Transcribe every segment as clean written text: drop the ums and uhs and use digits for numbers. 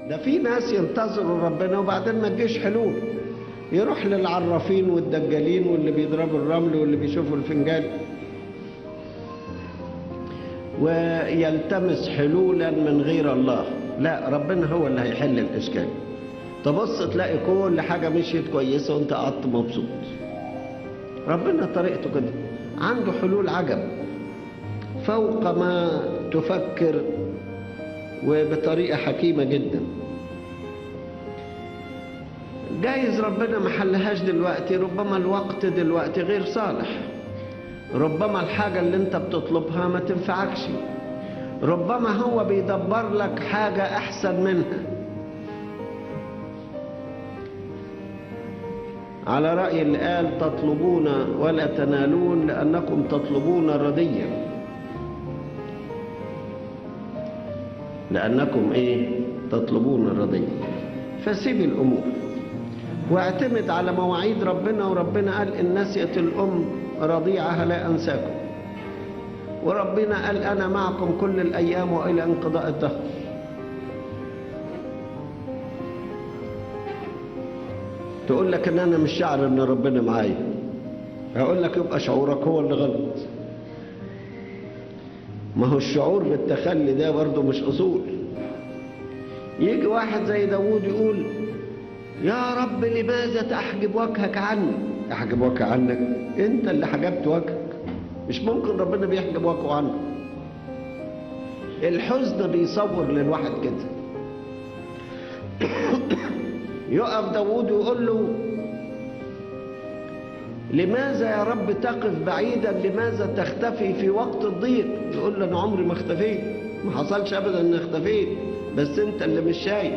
ده في ناس ينتظروا ربنا وبعدين ما تجيش حلول، يروح للعرافين والدجالين واللي بيضربوا الرمل واللي بيشوفوا الفنجان ويلتمس حلولا من غير الله. لا، ربنا هو اللي هيحل الإشكال. تبص تلاقي كل حاجة مشيت كويسة وانت قعدت مبسوط. ربنا طريقته كده، عنده حلول عجب فوق ما تفكر وبطريقة حكيمة جدا. جايز ربنا ما حلهاش دلوقتي، ربما الوقت دلوقتي غير صالح، ربما الحاجة اللي انت بتطلبها ما تنفعكش، ربما هو بيدبر لك حاجة أحسن منها. على رأي اللي قال تطلبون ولا تنالون لأنكم تطلبون رديا. لأنكم تطلبون رديا. فسيب الأمور واعتمد على مواعيد ربنا، وربنا قال إن نسيت الأم رضيعها لا أنساكم، وربنا قال أنا معكم كل الأيام وإلى انقضاء الدهر. تقول لك إن أنا مش شاعر إن ربنا معايا، هقول لك يبقى شعورك هو اللي غلط. ما هو الشعور بالتخلي ده برضه مش أصول. يجي واحد زي داوود يقول يا رب لماذا تحجب وجهك عني؟ أحجب وجهك عنك؟ أنت اللي حجبت وجهك، مش ممكن ربنا بيحجب وجهه عنك. الحزن بيصور للواحد كده. يقف داوود ويقول له لماذا يا رب تقف بعيدا؟ لماذا تختفي في وقت الضيق؟ يقول له أنا عمري ما اختفيت، ما حصلش أبدا إن اختفيت، بس أنت اللي مش شايف.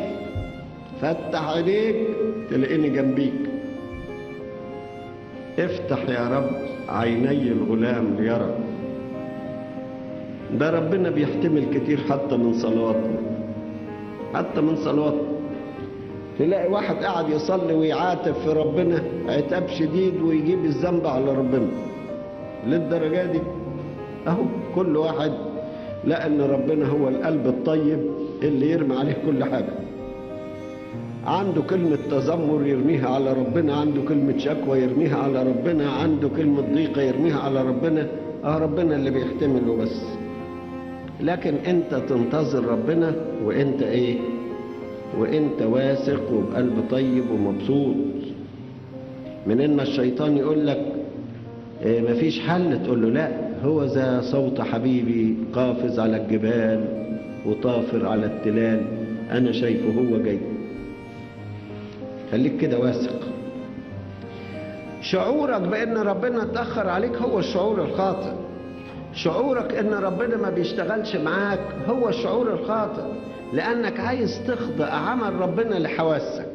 فتح عينيك تلاقيني جنبيك. افتح يا رب عيني الغلام ليرى. ده ربنا بيحتمل كتير حتى من صلواتنا، حتى من صلواتنا. تلاقي واحد قاعد يصلي ويعاتب في ربنا عتاب شديد ويجيب الذنب على ربنا للدرجة دي. اهو كل واحد لأن ربنا هو القلب الطيب اللي يرمي عليه كل حاجة. عنده كلمة تذمر يرميها على ربنا، عنده كلمة شكوى يرميها على ربنا، عنده كلمة ضيقة يرميها على ربنا. ربنا اللي بيحتمله بس. لكن انت تنتظر ربنا وانت وانت واثق وبقلب طيب ومبسوط. من ان الشيطان يقول لك مفيش حل، تقول له لا، هو ذا صوت حبيبي قافز على الجبال وطافر على التلال، انا شايفه هو جاي. خليك كده واثق. شعورك بان ربنا اتأخر عليك هو الشعور الخاطئ. شعورك ان ربنا ما بيشتغلش معاك هو الشعور الخاطئ، لانك عايز تخضع عمل ربنا لحواسك.